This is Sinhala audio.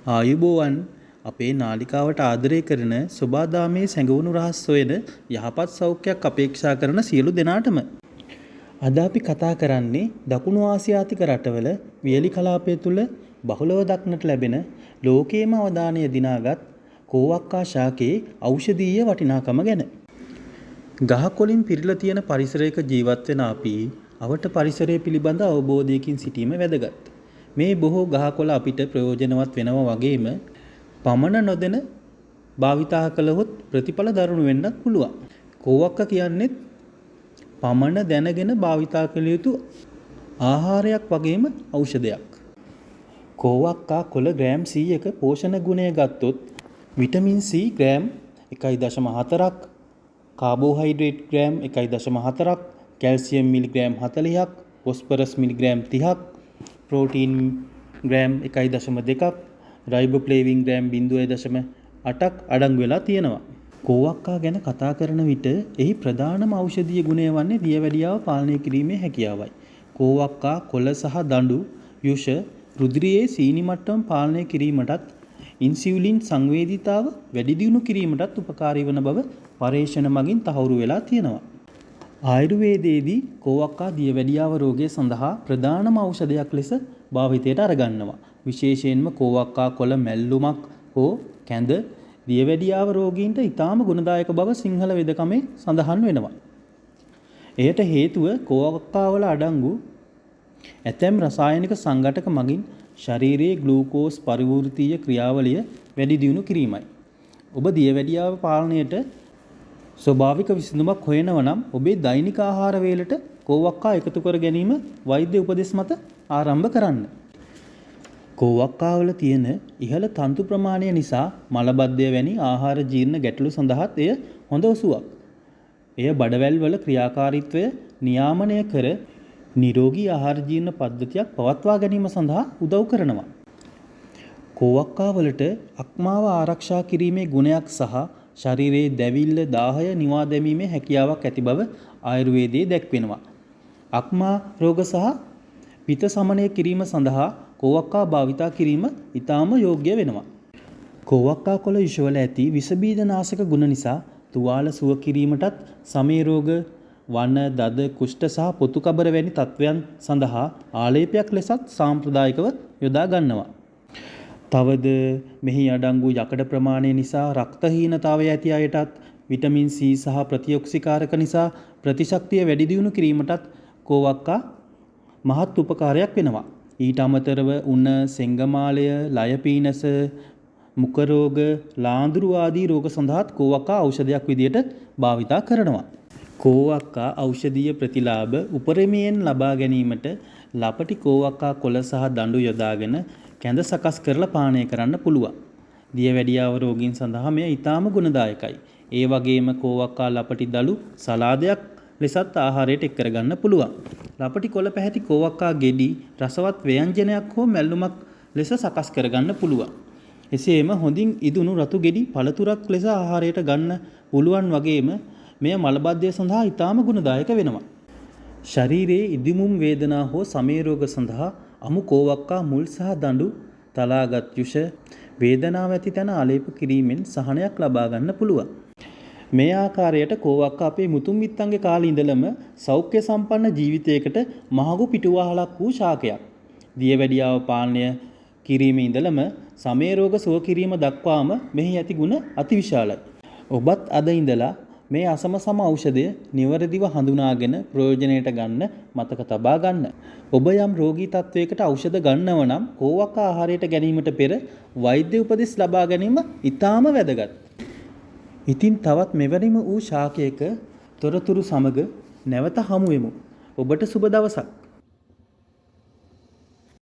ආයුබෝවන් අපේ නාලිකාවට ආදරය කරන සොබාදාමේ සැඟවුණු රහස් සොයන යහපත් සෞඛ්‍යයක් අපේක්ෂා කරන සියලු දෙනාටම අද අපි කතා කරන්නේ දකුණු ආසියාතික රටවල වියලි කලාපය තුල බහුලව දක්නට ලැබෙන ලෝකේම අවධානය දිනාගත් කෝවක්කා ශාකයේ ඖෂධීය වටිනාකම ගැන. ගහක් වලින් පිරීලා තියෙන පරිසරයක ජීවත් වෙන අපි අවට පරිසරය පිළිබඳ අවබෝධයකින් සිටීම වැදගත්. මේ බොහෝ ගහකොළ අපිට ප්‍රයෝජනවත් වෙනවා වගේම පමණ නොදැන භාවිතා කළහොත් ප්‍රතිඵල දරුණු වෙන්නත් පුළුවන්. කෝවක්ක කියන්නේ පමණ දැනගෙන භාවිතා කළ යුතු ආහාරයක් වගේම ඖෂධයක්. කෝවක්කා කොළ ග්‍රෑම් 100ක පෝෂණ ගුණය ගත්තොත් විටමින් C ග්‍රෑම් 1.4ක්, කාබෝහයිඩ්‍රේට් ග්‍රෑම් 1.4ක්, කැල්සියම් මිලිග්‍රෑම් 40ක්, ෆොස්ෆරස් මිලිග්‍රෑම් 30ක්, ප්‍රෝටීන් ග්‍රෑම් 1.2ක්, රයිබෝෆ්ලේවින් ග්‍රෑම් 0.8ක් අඩංගු වෙලා තියෙනවා. කෝවක්කා ගැන කතා කරන විට එහි ප්‍රධානම ඖෂධීය ගුණය වන්නේ දියවැඩියාව පාලනය කිරීමේ හැකියාවයි. කෝවක්කා කොළ සහ දඬු යුෂ රුධිරයේ සීනි මට්ටම පාලනය කිරීමටත් ඉන්සියුලින් සංවේදීතාව වැඩි දියුණු කිරීමටත් උපකාරී වන බව පරීක්ෂණ මගින් තහවුරු වෙලා තියෙනවා. ආයුර්වේදයේදී කෝවක්කා දියවැඩියාව රෝගය සඳහා ප්‍රධානම ඖෂධයක් ලෙස භාවිතයට අරගන්නවා. විශේෂයෙන්ම කෝවක්කා කොළ මැල්ලුමක් හෝ කැඳ දියවැඩියාව රෝගීන්ට ඉතාම ගුණදායක බව සිංහල වෙදකමේ සඳහන් වෙනවා. එයට හේතුව කෝවක්කාවල අඩංගු ඇතැම් රසායනික සංඝටක මගින් ශරීරයේ ග්ලූකෝස් පරිවෘත්තීය ක්‍රියාවලිය වැඩි දියුණු කිරීමයි. ඔබ දියවැඩියාව පාලනයට ස්වභාවික විසඳුමක් හොයනවා නම් ඔබේ දෛනික ආහාර වේලට කෝවක්කා එකතු කර ගැනීම වෛද්‍ය උපදෙස් මත ආරම්භ කරන්න. කෝවක්කාවල තියෙන ඉහළ තන්තු ප්‍රමාණය නිසා මලබද්ධය වැනි ආහාර ජීර්ණ ගැටලු සඳහාත් එය හොඳ ඔසුවක්. එය බඩවැල් වල ක්‍රියාකාරීත්වය නියාමනය කර නිරෝගී ආහාර ජීර්ණ පද්ධතියක් පවත්වා ගැනීම සඳහා උදව් කරනවා. කෝවක්කා වලට අක්මාව ආරක්ෂා කිරීමේ ගුණයක් සහ ශරීරයේ දැවිල්ල දාහය නිවා දැමීමේ හැකියාවක් ඇති බව ආයුර්වේදයේ දැක්වෙනවා. අක්මා රෝග සහ පිත සමනය කිරීම සඳහා කෝවක්කා භාවිතා කිරීම ඉතාම යෝග්‍ය වෙනවා. කෝවක්කා කොළ යුෂවල ඇති විස බීජ නාශක ගුණ නිසා තුවාල සුව කිරීමටත් සමේ රෝග, වන, දද, කුෂ්ඨ සහ පොතු කබර වැනි තත්ත්වයන් සඳහා ආලේපයක් ලෙසත් සාම්ප්‍රදායිකව යොදා ගන්නවා. තවද මෙහි අඩංගු යකඩ ප්‍රමාණය නිසා රක්තහීනතාවය ඇති අයටත් විටමින් C සහ ප්‍රතිඔක්සිකාරක නිසා ප්‍රතිශක්තිය වැඩි දියුණු කිරීමටත් කෝවක්කා මහත් උපකාරයක් වෙනවා. ඊට අමතරව උණ, සෙංගමාලය, ලයපීනස, මුඛ රෝග, ලාඳුරු ආදී රෝග සඳහාත් කෝවක්කා ඖෂධයක් විදියට භාවිතා කරනවා. කෝවක්කා ඖෂධීය ප්‍රතිලාභ උපරිමයෙන් ලබා ගැනීමට ලපටි කෝවක්කා කොළ සහ දඬු යොදාගෙන කැඳ සකස් කරලා පානය කරන්න පුළුවන්. දියවැඩියාව රෝගීන් සඳහා මෙය ඉතාම ගුණදායකයි. ඒ වගේම කෝවක්කා ලපටි දළු සලාදයක් ලෙසත් ආහාරයට එක් කරගන්න පුළුවන්. ලපටි කොළ පැහැති කෝවක්කා ගෙඩි රසවත් ව්‍යංජනයක් හෝ මැල්ලුමක් ලෙස සකස් කරගන්න පුළුවන්. එසේම හොඳින් ඉදුණු රතු ගෙඩි පළතුරක් ලෙස ආහාරයට ගන්න පුළුවන් වගේම මෙය මලබද්ධය සඳහා ඉතාම ගුණදායක වෙනවා. ශරීරයේ ඉදිමුම් වේදනා හෝ සමේ රෝග සඳහා අමු කෝවක්කා මුල් සහ දඬු තලාගත් යුෂ වේදනාව ඇති තැන ආලේප කිරීමෙන් සහනයක් ලබා ගන්න පුළුවන්. මේ ආකාරයට කෝවක්කා අපේ මුතුන් මිත්තන්ගේ කාලේ ඉඳලම සෞඛ්‍ය සම්පන්න ජීවිතයකට මහඟු පිටුවහලක් වූ ශාකයක්. දියවැඩියාව පාලනය කිරීමේ ඉඳලම සමේ රෝග සුව කිරීම දක්වාම මෙහි ඇති ගුණ අතිවිශාලයි. ඔබත් අද ඉඳලා මේ අසම ඖෂධය නිවැරදිව හඳුනාගෙන ප්‍රයෝජනයට ගන්න මතක තබා ගන්න. ඔබ යම් රෝගී තත්වයකට ඖෂධ ගන්නව නම් කෝවක්කා ආහාරයට ගැනීමට පෙර වෛද්‍ය උපදෙස් ලබා ගැනීම ඉතාම වැදගත්. ඉතින් තවත් මෙවැනිම වූ ශාකයක තොරතුරු සමග නැවත හමු වෙමු. ඔබට සුබ දවසක්.